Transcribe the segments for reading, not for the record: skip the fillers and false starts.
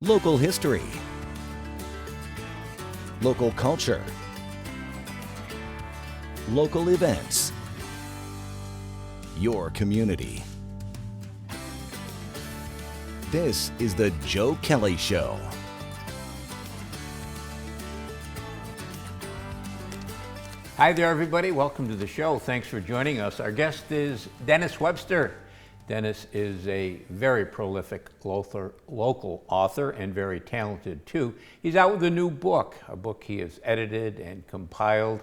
Local history, local culture, local events, your community. This is the Joe Kelly Show. Hi there, everybody. Welcome to the show. Thanks for joining us. Our guest is Dennis Webster. Dennis is a very prolific local author and very talented too. He's out with a new book, a book he has edited and compiled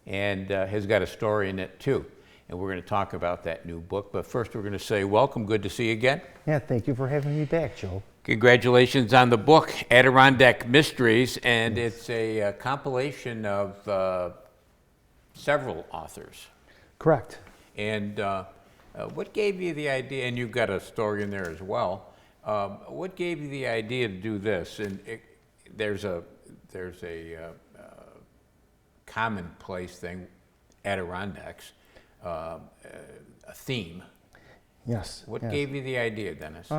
and has got a story in it too. And we're going to talk about that new book. But first we're going to say welcome. Good to see you again. Yeah, thank you for having me back, Joe. Congratulations on the book, Adirondack Mysteries. And it's a compilation of several authors. Correct. And what gave you the idea, and you've got a story in there as well, what gave you the idea to do this? And there's a commonplace thing, Adirondacks, a theme. Yes. What yes. gave you the idea, Dennis?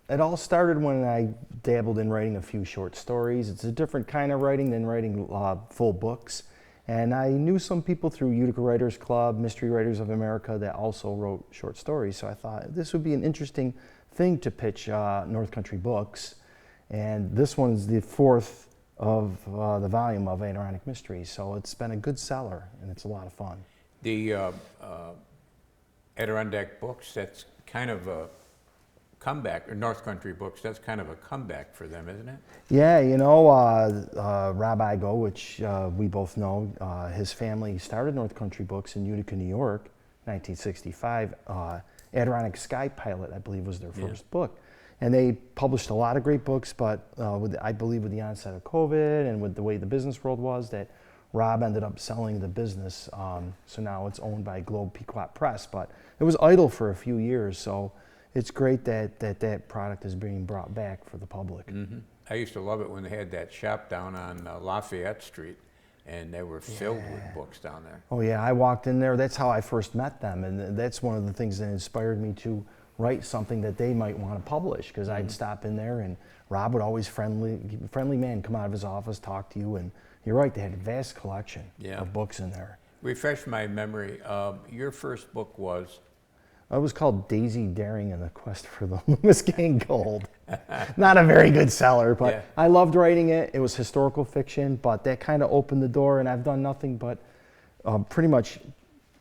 It all started when I dabbled in writing a few short stories. It's a different kind of writing than writing full books. And I knew some people through Utica Writers Club, Mystery Writers of America, that also wrote short stories. So I thought this would be an interesting thing to pitch North Country Books. And this one's the fourth of the volume of Adirondack Mysteries. So it's been a good seller, and it's a lot of fun. The Adirondack Books, that's kind of a comeback, or North Country Books, that's kind of a comeback for them, isn't it? Yeah, you know, Rob Igo, which we both know, his family started North Country Books in Utica, New York, 1965. Adirondack Sky Pilot, I believe, was their first book. And they published a lot of great books, but I believe with the onset of COVID and with the way the business world was, that Rob ended up selling the business. So now it's owned by Globe Pequot Press, but it was idle for a few years. So it's great that product is being brought back for the public. Mm-hmm. I used to love it when they had that shop down on Lafayette Street, and they were filled with books down there. Oh yeah, I walked in there. That's how I first met them, and that's one of the things that inspired me to write something that they might want to publish, because I'd stop in there, and Rob would always friendly man come out of his office, talk to you, and you're right, they had a vast collection of books in there. Refresh my memory. Your first book was? It was called Daisy Daring and the Quest for the Loomis Gang Gold. Not a very good seller, but I loved writing it. It was historical fiction, but that kind of opened the door, and I've done nothing but pretty much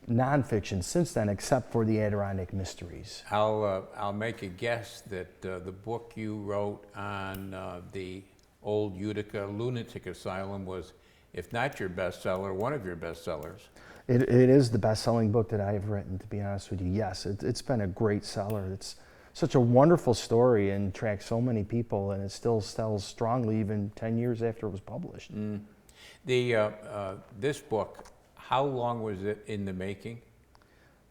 nonfiction since then, except for the Adirondack Mysteries. I'll make a guess that the book you wrote on the old Utica Lunatic Asylum was, if not your bestseller, one of your bestsellers. It is the best-selling book that I have written, to be honest with you. Yes, it's been a great seller. It's such a wonderful story and tracks so many people, and it still sells strongly even 10 years after it was published. This book, how long was it in the making?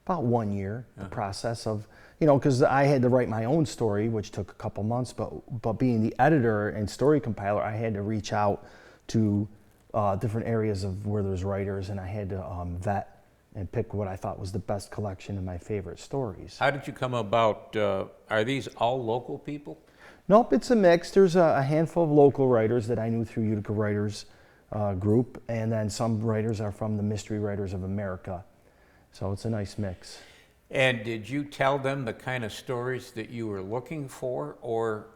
About 1 year, the process of, because I had to write my own story, which took a couple months, but being the editor and story compiler, I had to reach out to different areas of where there's writers, and I had to vet and pick what I thought was the best collection of my favorite stories. How did you come about, are these all local people? Nope, it's a mix. There's a handful of local writers that I knew through Utica Writers Group, and then some writers are from the Mystery Writers of America. So it's a nice mix. And did you tell them the kind of stories that you were looking for, or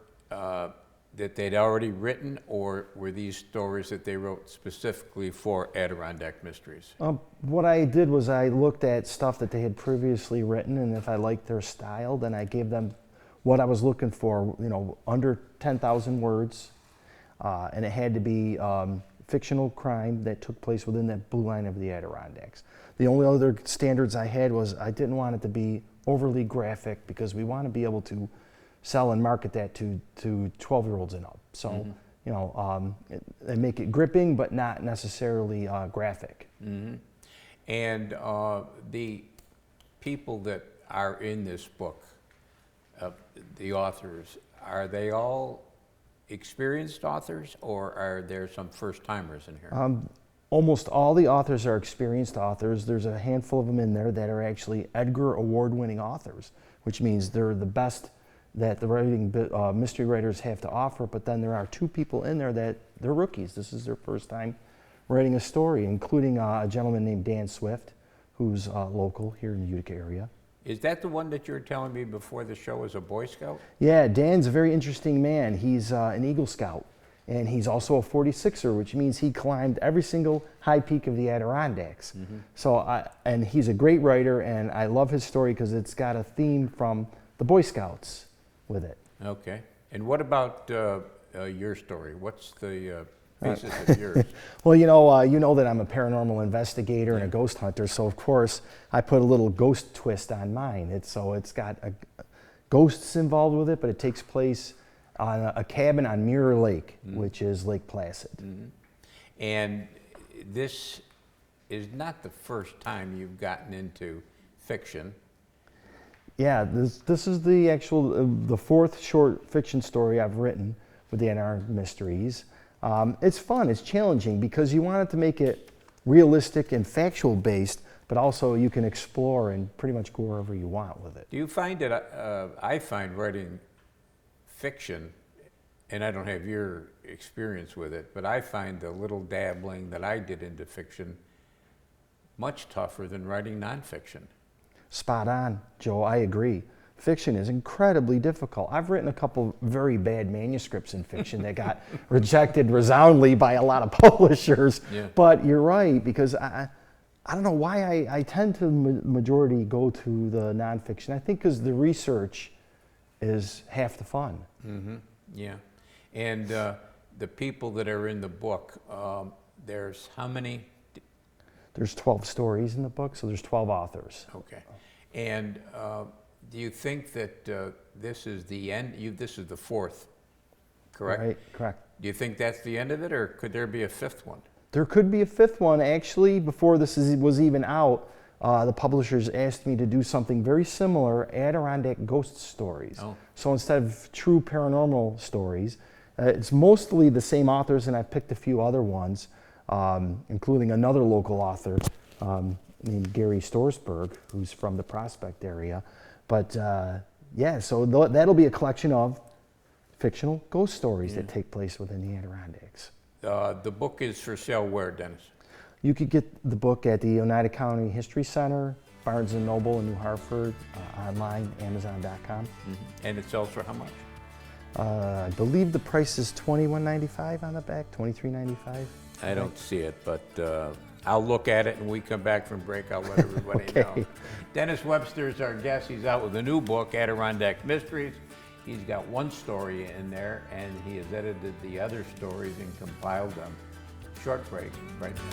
that they'd already written, or were these stories that they wrote specifically for Adirondack Mysteries? What I did was I looked at stuff that they had previously written, and if I liked their style, then I gave them what I was looking for, under 10,000 words, and it had to be fictional crime that took place within that blue line of the Adirondacks. The only other standards I had was I didn't want it to be overly graphic, because we want to be able to sell and market that to 12-year-olds and up. So, and make it gripping, but not necessarily graphic. Mm-hmm. And the people that are in this book, the authors, are they all experienced authors, or are there some first-timers in here? Almost all the authors are experienced authors. There's a handful of them in there that are actually Edgar Award-winning authors, which means they're the best that the mystery writers have to offer, but then there are 2 people in there that they're rookies. This is their first time writing a story, including a gentleman named Dan Swift, who's local here in the Utica area. Is that the one that you were telling me before the show was a Boy Scout? Yeah, Dan's a very interesting man. He's an Eagle Scout, and he's also a 46er, which means he climbed every single high peak of the Adirondacks. And he's a great writer, and I love his story because it's got a theme from the Boy Scouts with it. Okay. And what about your story? What's the basis of yours? Well, you know that I'm a paranormal investigator and a ghost hunter, so of course I put a little ghost twist on mine. It's got ghosts involved with it, but it takes place on a cabin on Mirror Lake, which is Lake Placid. And this is not the first time you've gotten into fiction. Yeah, this is the 4th short fiction story I've written with the Adirondack Mysteries. It's fun, it's challenging, because you want it to make it realistic and factual based, but also you can explore and pretty much go wherever you want with it. Do you find that, I find writing fiction, and I don't have your experience with it, but I find the little dabbling that I did into fiction much tougher than writing nonfiction. Spot on, Joe, I agree. Fiction is incredibly difficult. I've written a couple very bad manuscripts in fiction that got rejected resoundingly by a lot of publishers. Yeah. But you're right, because I don't know why I tend to majority go to the nonfiction. I think because the research is half the fun. Yeah. And the people that are in the book, there's how many? There's 12 stories in the book, so there's 12 authors. Okay. And do you think that this is the end? This is the 4th, correct? Right, correct. Do you think that's the end of it, or could there be a 5th one? There could be a 5th one. Actually, before this was even out, the publishers asked me to do something very similar, Adirondack ghost stories. Oh. So instead of true paranormal stories, it's mostly the same authors, and I've picked a few other ones, including another local author named Gary Storsberg, who's from the Prospect area. But yeah, so that'll be a collection of fictional ghost stories that take place within the Adirondacks. The book is for sale where, Dennis? You could get the book at the Oneida County History Center, Barnes & Noble in New Hartford, online, Amazon.com. And it sells for how much? I believe the price is $21.95 on the back, $23.95. I don't see it, but I'll look at it, and when we come back from break, I'll let everybody know. Dennis Webster is our guest. He's out with a new book, Adirondack Mysteries. He's got one story in there, and he has edited the other stories and compiled them. Short break right now.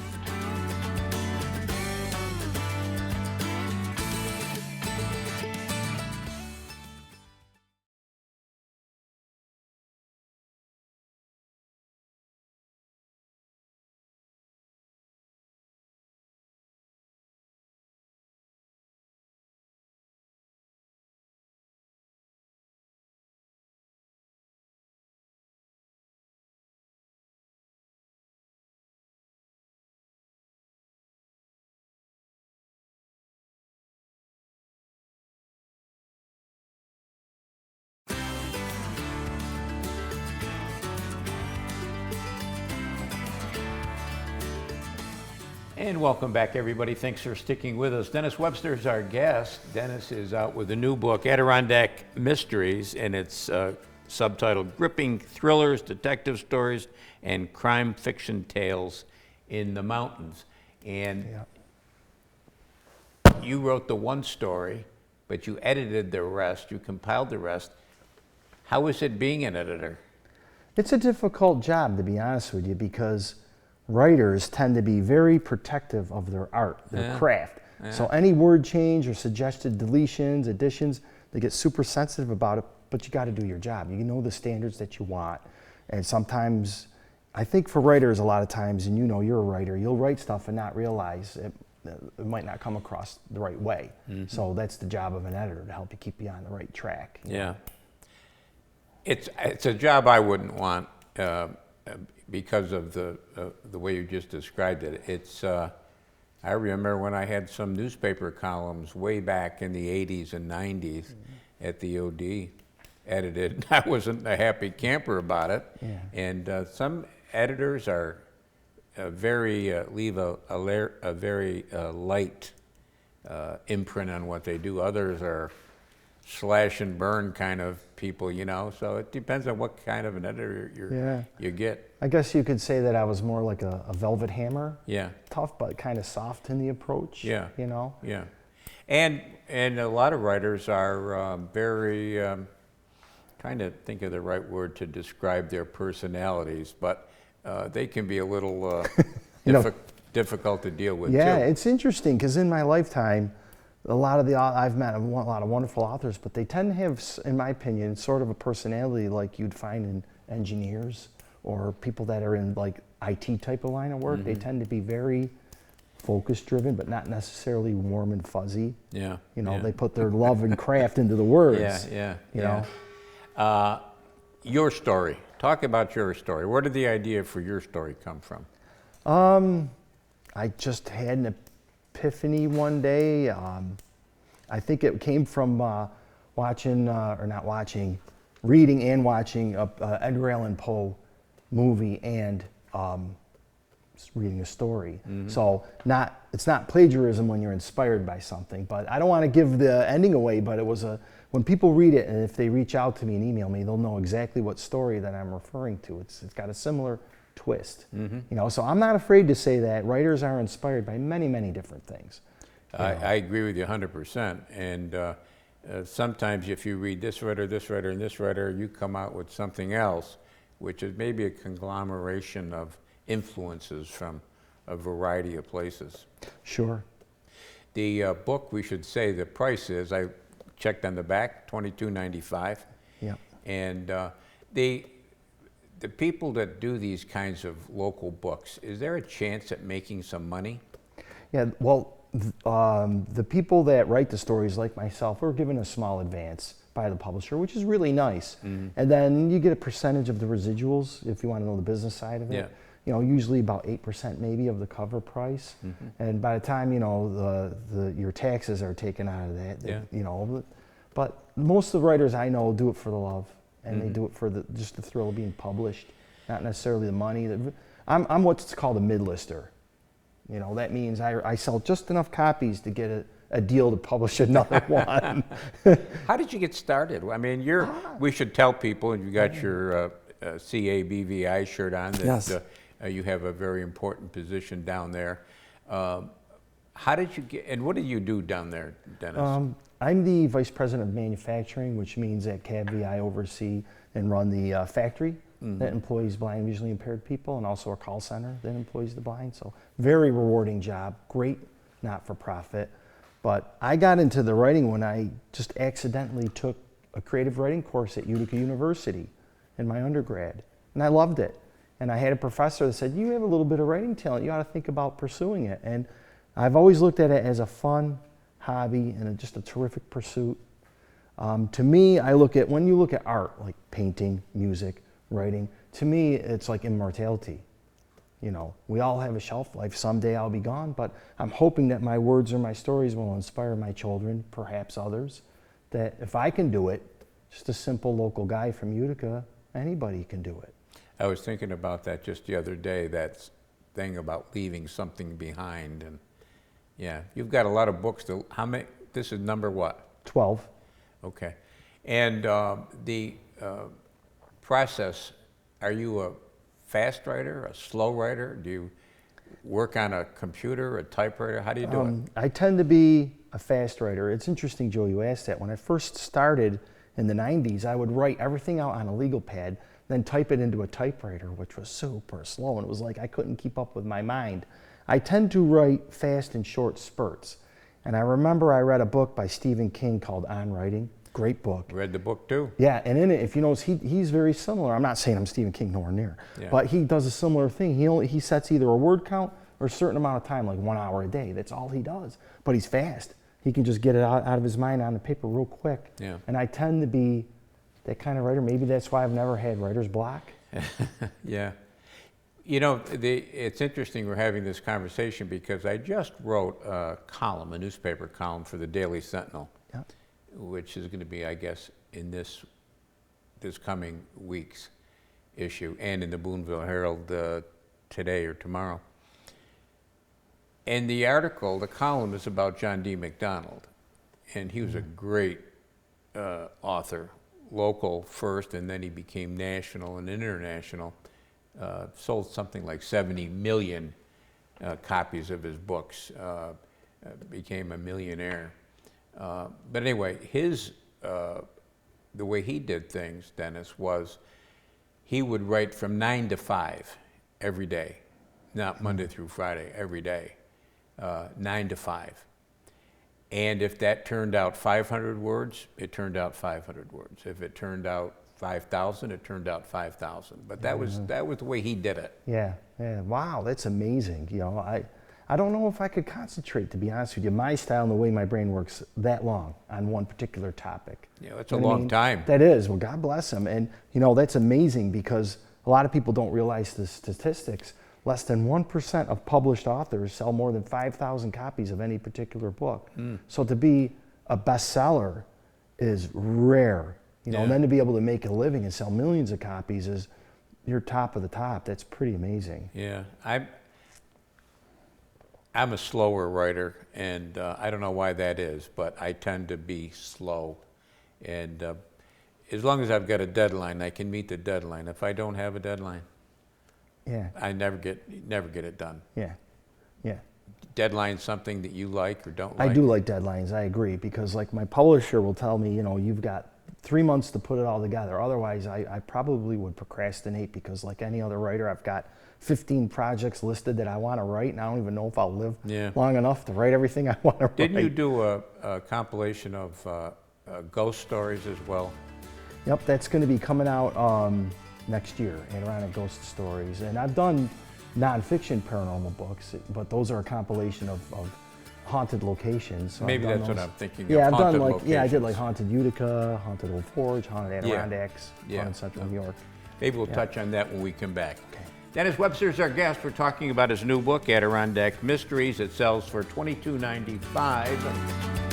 And welcome back, everybody. Thanks for sticking with us. Dennis Webster is our guest. Dennis is out with a new book, Adirondack Mysteries, and it's subtitled Gripping Thrillers, Detective Stories, and Crime Fiction Tales in the Mountains. And you wrote the one story, but you edited the rest, you compiled the rest. How is it being an editor? It's a difficult job, to be honest with you, because writers tend to be very protective of their art, their craft. So any word change or suggested deletions, additions, they get super sensitive about it, but you got to do your job. You know the standards that you want. And sometimes, I think for writers a lot of times, and you know you're a writer, you'll write stuff and not realize it might not come across the right way. So that's the job of an editor, to help you keep you on the right track. Yeah. It's a job I wouldn't want because of the way you just described it. It's I remember when I had some newspaper columns way back in the 80s and 90s at the OD, edited. I wasn't a happy camper about it. Yeah. And some editors are leave a very light imprint on what they do. Others are slash and burn kind of people, you know. So it depends on what kind of an editor you get. I guess you could say that I was more like a velvet hammer. Yeah. Tough, but kind of soft in the approach. Yeah. You know. Yeah. And a lot of writers are very trying to think of the right word to describe their personalities, but they can be a little difficult to deal with. Yeah, too. it's interesting because in my lifetime, I've met a lot of wonderful authors, but they tend to have, in my opinion, sort of a personality like you'd find in engineers or people that are in like IT type of line of work. They tend to be very focus driven, but not necessarily warm and fuzzy. Yeah. You know, yeah. they put their love and craft into the words. Yeah. You know. Your story. Talk about your story. Where did the idea for your story come from? I just had an epiphany one day. I think it came from reading and watching a Edgar Allan Poe movie and reading a story. So it's not plagiarism when you're inspired by something, but I don't want to give the ending away, but it was when people read it, and if they reach out to me and email me, they'll know exactly what story that I'm referring to. It's got a similar twist. You know, so I'm not afraid to say that writers are inspired by many, many different things. I agree with you 100%. And sometimes if you read this writer, and this writer, you come out with something else, which is maybe a conglomeration of influences from a variety of places. Sure. The book, we should say, the price is, I checked on the back, $22.95. Yeah. And the people that do these kinds of local books, is there a chance at making some money? Yeah, well, the people that write the stories, like myself, we're given a small advance by the publisher, which is really nice. And then you get a percentage of the residuals, if you want to know the business side of it. Yeah. You know, usually about 8% maybe of the cover price. And by the time, you know, your taxes are taken out of that, you know, but most of the writers I know do it for the love, and they do it for just the thrill of being published, not necessarily the money. I'm what's called a mid-lister. You know, that means I sell just enough copies to get a deal to publish another one. How did you get started? I mean, we should tell people, and you got your CABVI shirt on, that Yes. You have a very important position down there. How did you get, and what do you do down there, Dennis? I'm the vice president of manufacturing, which means at CABVI I oversee and run the factory that employs blind and visually impaired people, and also a call center that employs the blind. So very rewarding job, great not-for-profit. But I got into the writing when I just accidentally took a creative writing course at Utica University in my undergrad, and I loved it. And I had a professor that said, you have a little bit of writing talent, you ought to think about pursuing it. And I've always looked at it as a fun hobby and just a terrific pursuit. To me, when you look at art, like painting, music, writing, to me, it's like immortality. You know, we all have a shelf life. Someday I'll be gone, but I'm hoping that my words or my stories will inspire my children, perhaps others, that if I can do it, just a simple local guy from Utica, anybody can do it. I was thinking about that just the other day, that thing about leaving something behind. And yeah, you've got a lot of books. How many? This is number what? 12. Okay. And the process, are you a fast writer, a slow writer? Do you work on a computer, a typewriter? How do you do it? I tend to be a fast writer. It's interesting, Joe, you asked that. When I first started in the 90s, I would write everything out on a legal pad, then type it into a typewriter, which was super slow, and it was like I couldn't keep up with my mind. I tend to write fast in short spurts. And I remember I read a book by Stephen King called On Writing. Great book. Read the book too. Yeah, and in it, if you notice, he's very similar. I'm not saying I'm Stephen King, nowhere near, Yeah. but he does a similar thing. He sets either a word count or a certain amount of time, like 1 hour a day. That's all he does. But he's fast. He can just get it out of his mind on the paper real quick. Yeah. And I tend to be that kind of writer. Maybe that's why I've never had writer's block. Yeah. You know, it's interesting we're having this conversation because I just wrote a column, a newspaper column for the Daily Sentinel, Yeah. which is going to be, I guess, in this this coming week's issue and in the Boonville Herald today or tomorrow. And the article, the column, is about John D. MacDonald. And he was a great author, local first, and then he became national and international. Sold something like 70 million copies of his books, became a millionaire. But anyway, the way he did things, Dennis, was he would write from 9 to 5 every day, not Monday through Friday, every day, 9 to 5. And if that turned out 500 words, it turned out 500 words. If it turned out 5,000, it turned out 5,000. But that was the way he did it. Yeah, yeah. Wow, that's amazing. You know, I don't know if I could concentrate, to be honest with you. My style and the way my brain works that long on one particular topic. Yeah, that's a long time. That is. Well, God bless him. And, you know, that's amazing because a lot of people don't realize the statistics. Less than 1% of published authors sell more than 5,000 copies of any particular book. So to be a bestseller is rare. You know, and then to be able to make a living and sell millions of copies is, you're top of the top. That's pretty amazing. Yeah, I'm a slower writer, and I don't know why that is, but I tend to be slow. And as long as I've got a deadline, I can meet the deadline. If I don't have a deadline, I never get it done. Yeah, yeah. Deadline's something that you like or don't like? I do like deadlines, I agree, because like my publisher will tell me, you know, you've got 3 months to put it all together. Otherwise, I probably would procrastinate because like any other writer, I've got 15 projects listed that I want to write, and I don't even know if I'll live long enough to write everything I want to write. Didn't you do a compilation of ghost stories as well? Yep, that's going to be coming out next year, Adirondack Ghost Stories. And I've done nonfiction paranormal books, but those are a compilation of haunted locations. So maybe that's what I'm thinking of. Yeah, I've done like, locations. I did like Haunted Utica, Haunted Old Forge, Haunted Adirondacks, Haunted Central New York. Maybe we'll touch on that when we come back. Okay. Dennis Webster is our guest. We're talking about his new book, Adirondack Mysteries. It sells for $22.95.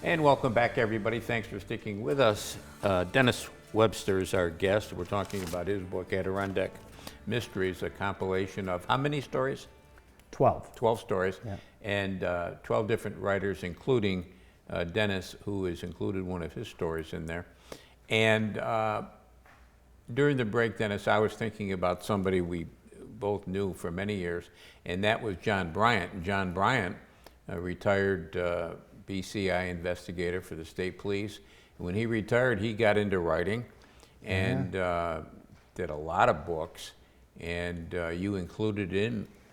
And welcome back, everybody. Thanks for sticking with us. Dennis Webster is our guest. We're talking about his book, Adirondack Mysteries, a compilation of how many stories? 12. 12 stories. Yeah. And 12 different writers, including Dennis, who has included one of his stories in there. And during the break, Dennis, I was thinking about somebody we both knew for many years, and that was John Bryant. And John Bryant, retired BCI investigator for the state police. And when he retired, he got into writing and did a lot of books. And you included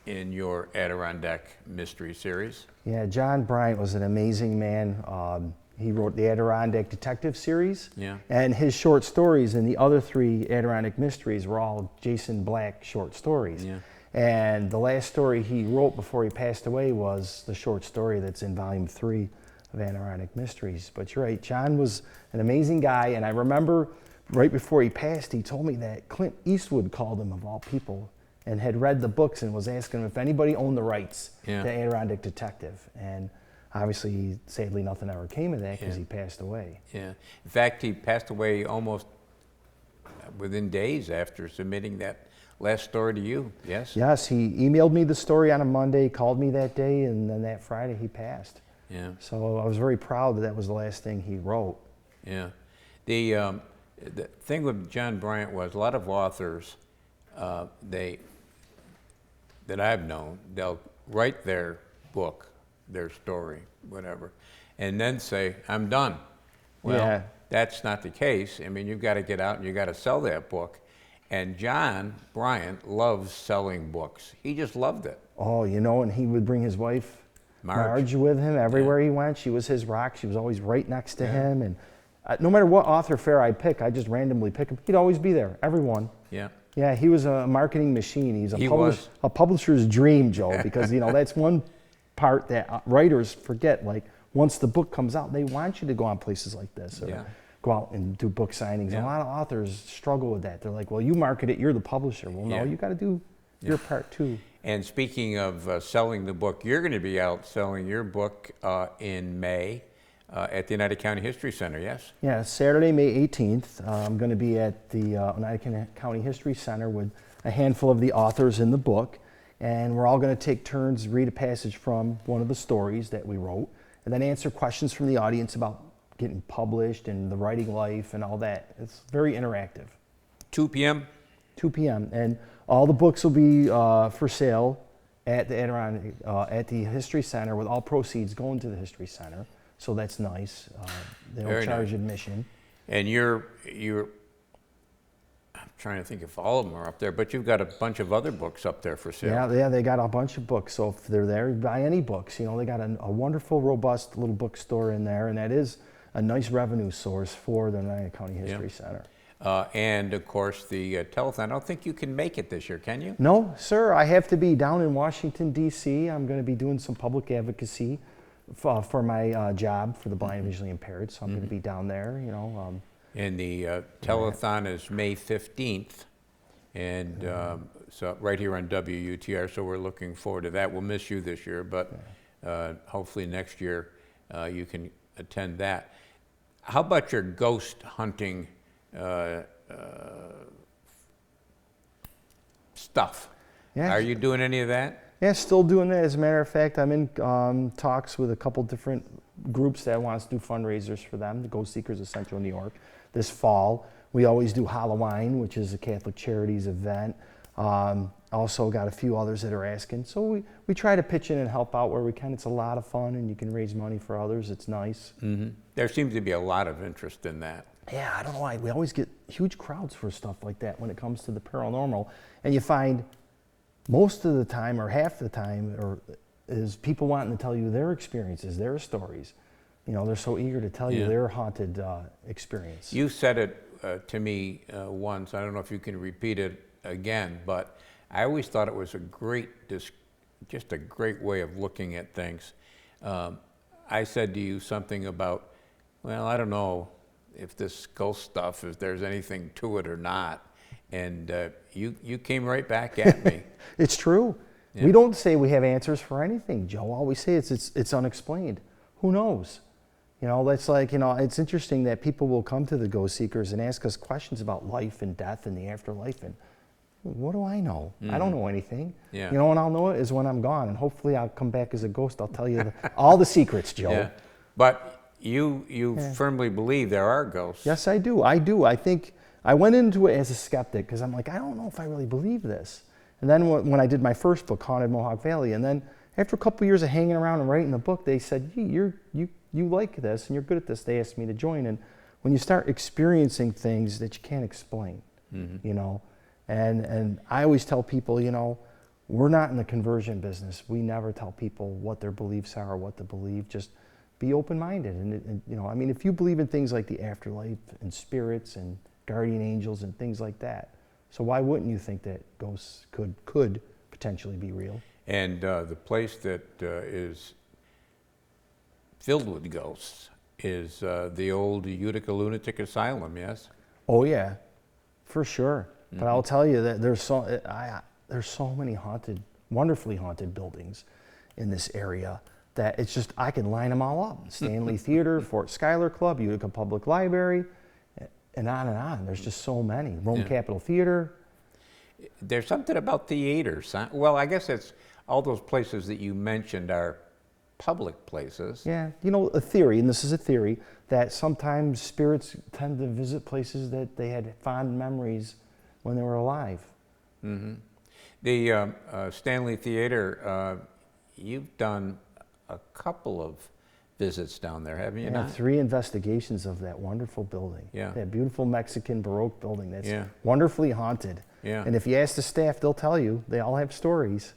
in your Adirondack Mystery series. Yeah, John Bryant was an amazing man. He wrote the Adirondack Detective series. Yeah. And his short stories in the other 3 Adirondack Mysteries were all Jason Black short stories. Yeah. And the last story he wrote before he passed away was the short story that's in volume 3 of Adirondack Mysteries. But you're right, John was an amazing guy, and I remember right before he passed, he told me that Clint Eastwood called him, of all people, and had read the books and was asking him if anybody owned the rights to Adirondack Detective. And obviously, sadly, nothing ever came of that because he passed away. Yeah. In fact, he passed away almost within days after submitting that last story to you, yes? Yes, he emailed me the story on a Monday, called me that day, and then that Friday he passed. Yeah. So I was very proud that that was the last thing he wrote. Yeah. The thing with John Bryant was a lot of authors, that I've known, they'll write their book, their story, whatever, and then say, I'm done. Well, Yeah. that's not the case. I mean, you've got to get out and you've got to sell that book. And John Bryant loves selling books. He just loved it. Oh, and he would bring his wife, Marge. Marge, with him everywhere he went. She was his rock. She was always right next to him. And no matter what author fair I pick, I just randomly pick him. He'd always be there, everyone. Yeah. Yeah, he was a marketing machine. He's He was. a publisher's dream, Joe, because, that's one part that writers forget. Like, once the book comes out, they want you to go on places like this or go out and do book signings. Yeah. And a lot of authors struggle with that. They're like, well, you market it, you're the publisher. Well, no, you got to do your part too. And speaking of selling the book, you're going to be out selling your book in May at the United County History Center, yes? Yeah, Saturday, May 18th. I'm going to be at the United County History Center with a handful of the authors in the book. And we're all going to take turns, read a passage from one of the stories that we wrote, and then answer questions from the audience about getting published and the writing life and all that. It's very interactive. 2 p.m.? 2 p.m. And all the books will be for sale at the Adirondack, at the History Center, with all proceeds going to the History Center. So that's nice. They don't charge admission. And you're I'm trying to think if all of them are up there, but you've got a bunch of other books up there for sale. Yeah, they got a bunch of books. So if they're there, buy any books. They got a wonderful, robust little bookstore in there, and that is a nice revenue source for the United County History Center. And of course the telethon. I don't think you can make it this year, can you? No, sir. I have to be down in Washington, D.C. I'm going to be doing some public advocacy for my job for the blind and visually impaired. So I'm going to be down there, And the telethon is May 15th, and so right here on WUTR, so we're looking forward to that. We'll miss you this year, but hopefully next year you can attend that. How about your ghost hunting stuff? Yeah. Are you doing any of that? Yeah, still doing that. As a matter of fact, I'm in talks with a couple different groups that want us to do fundraisers for them, the Ghost Seekers of Central New York. This fall, we always do Halloween, which is a Catholic Charities event. Also got a few others that are asking. So we try to pitch in and help out where we can. It's a lot of fun, and you can raise money for others. It's nice. Mm-hmm. There seems to be a lot of interest in that. Yeah, I don't know why. We always get huge crowds for stuff like that when it comes to the paranormal. And you find most of the time, or half the time, is people wanting to tell you their experiences, their stories. They're so eager to tell you their haunted experience. You said it to me once. I don't know if you can repeat it again, but I always thought it was just a great way of looking at things. I said to you something about, well, I don't know if this ghost stuff, if there's anything to it or not. And you came right back at me. It's true. Yeah. We don't say we have answers for anything, Joe. All we say is it's unexplained. Who knows? That's like, it's interesting that people will come to the Ghost Seekers and ask us questions about life and death and the afterlife. And what do I know? I don't know anything. Yeah. When I'll know it is when I'm gone. And hopefully I'll come back as a ghost. I'll tell you all the secrets, Joe. Yeah. But you firmly believe there are ghosts. Yes, I do. I think I went into it as a skeptic because I'm like, I don't know if I really believe this. And then when I did my first book, Haunted Mohawk Valley, and then after a couple years of hanging around and writing the book, they said, you like this and you're good at this. They asked me to join. And when you start experiencing things that you can't explain, and I always tell people, we're not in the conversion business. We never tell people what their beliefs are or what to believe. Just be open-minded. And if you believe in things like the afterlife and spirits and guardian angels and things like that, so why wouldn't you think that ghosts could potentially be real? And the place that is filled with ghosts is the old Utica Lunatic Asylum, yes? Oh yeah, for sure. Mm-hmm. But I'll tell you that there's so many wonderfully haunted buildings in this area that it's just, I can line them all up. Stanley Theater, Fort Schuyler Club, Utica Public Library, and on and on. There's just so many. Rome Capitol Theater. There's something about theaters. Huh? Well, I guess it's all those places that you mentioned are public places. Yeah, a theory, and this is a theory, that sometimes spirits tend to visit places that they had fond memories when they were alive. Mm-hmm. The Stanley Theater, you've done a couple of visits down there, haven't you I had not? 3 investigations of that wonderful building. Yeah. That beautiful Mexican Baroque building that's Yeah. wonderfully haunted. Yeah. And if you ask the staff, they'll tell you. They all have stories.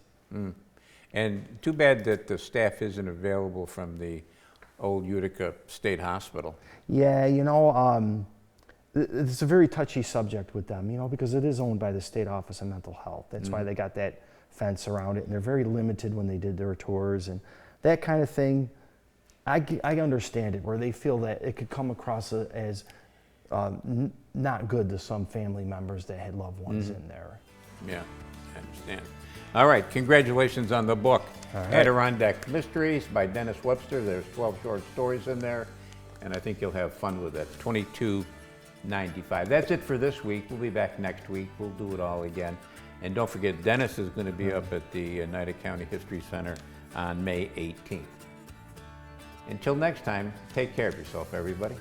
And too bad that the staff isn't available from the old Utica State Hospital. Yeah, it's a very touchy subject with them, because it is owned by the State Office of Mental Health. That's why they got that fence around it, and they're very limited when they did their tours and that kind of thing. I understand it, where they feel that it could come across as not good to some family members that had loved ones in there. Yeah, I understand. All right, congratulations on the book, All right. Adirondack Mysteries by Dennis Webster. There's 12 short stories in there, and I think you'll have fun with it. $22.95. That's it for this week. We'll be back next week. We'll do it all again. And don't forget, Dennis is going to be up at the Oneida County History Center on May 18th. Until next time, take care of yourself, everybody.